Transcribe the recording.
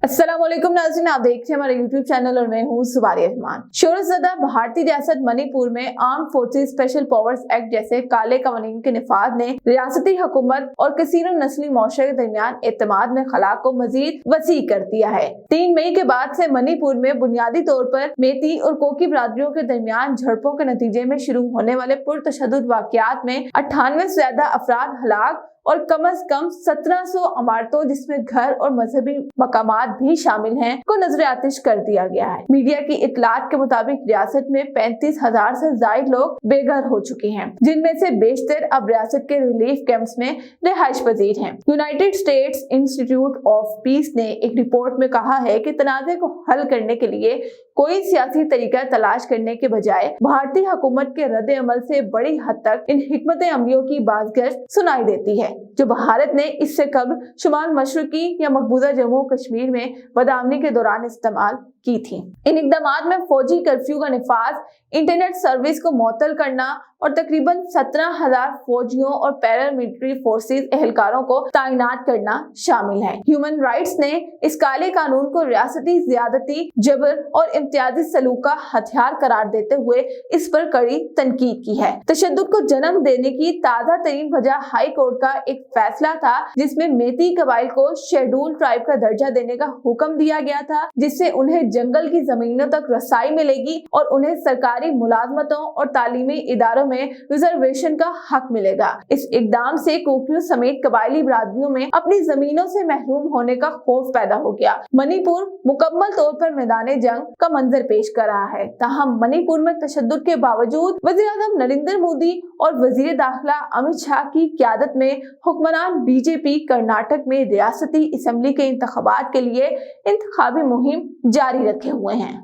अस्सलाम वालेकुम नाज़रीन, आप देख रहे हैं हमारे यूट्यूब चैनल और मैं हूँ सुबारी रहमान। शोरज़दा भारतीय रियासत मणिपुर में arm forces special powers act जैसे काले कानून के निफाज ने रियासती हुकूमत और कसीरो नस्ली मुआशरे के दरमियान एतमाद में खला को मजीद वसी कर दिया है। 3 मई के बाद से मणिपुर में बुनियादी तौर पर मेती और कोकी बरादरियों के दरमियान झड़पों के नतीजे में शुरू होने वाले पुरतशद्दुद वाक़यात में 98 से ज्यादा अफराद हलाक और कम से कम 1700 इमारतों जिसमें घर और मजहबी मकामात भी शामिल हैं को नजर आतिश कर दिया गया है। मीडिया की इतलात के मुताबिक रियासत में 35,000 से ज्यादा लोग बेघर हो चुके हैं, जिनमें से बेशतर अब रियासत के रिलीफ कैंप्स में रिहाइश पजीर हैं। United states institute of peace ने एक रिपोर्ट में कहा है कि तनाज़े को हल करने के लिए कोई सियासी तरीका तलाश करने के बजाय भारतीय हुकूमत के रद्द अमल से बड़ी हद तक इन हिकमत अमलियों की बाज़गश्त सुनाई देती है, जो भारत ने इससे कबल शुमाल मशरकी या मकबूजा जम्मू कश्मीर में बदआमनी के दौरान इस्तेमाल की थी। इन इक़दामात में फौजी कर्फ्यू का निफाज, इंटरनेट सर्विस को मुअत्तल करना और तकरीबन 17,000 फौजियों और पैरामिलिट्री फोर्सेस एहलकारों को तैनात करना शामिल है। ह्यूमन राइट्स ने इस काले कानून को रियासती ज़्यादती, जबर और इम्तियाजी सलूक का हथियार करार देते हुए इस पर कड़ी तनकीद की है। तशद्दुद को जन्म देने की ताज़ा तरीन वजह हाई कोर्ट का एक फैसला था, जिसमें मेती कबाइल को शेड्यूल ट्राइब का दर्जा देने का हुक्म दिया गया था, जिससे उन्हें जंगल की जमीनों तक रसाई मिलेगी और उन्हें सरकारी मुलाजमतों और तालीमी इदारों में रिजर्वेशन का हक मिलेगा। इस इकदाम से कोकियों समेत कबायली बरादरियों में अपनी जमीनों से महरूम होने का खौफ पैदा हो गया। मणिपुर मुकम्मल तौर पर मैदान जंग का मंजर पेश कर रहा है। ताहम मणिपुर में तशद्दुद के बावजूद वज़ीर-ए-आज़म नरेंद्र मोदी और वजीर दाखिला अमित शाह की क़यादत में हुक्मरान बीजेपी कर्नाटक में रियासती असेंबली के इंतखाबात के लिए इंतखाबी मुहिम जारी रखे हुए हैं।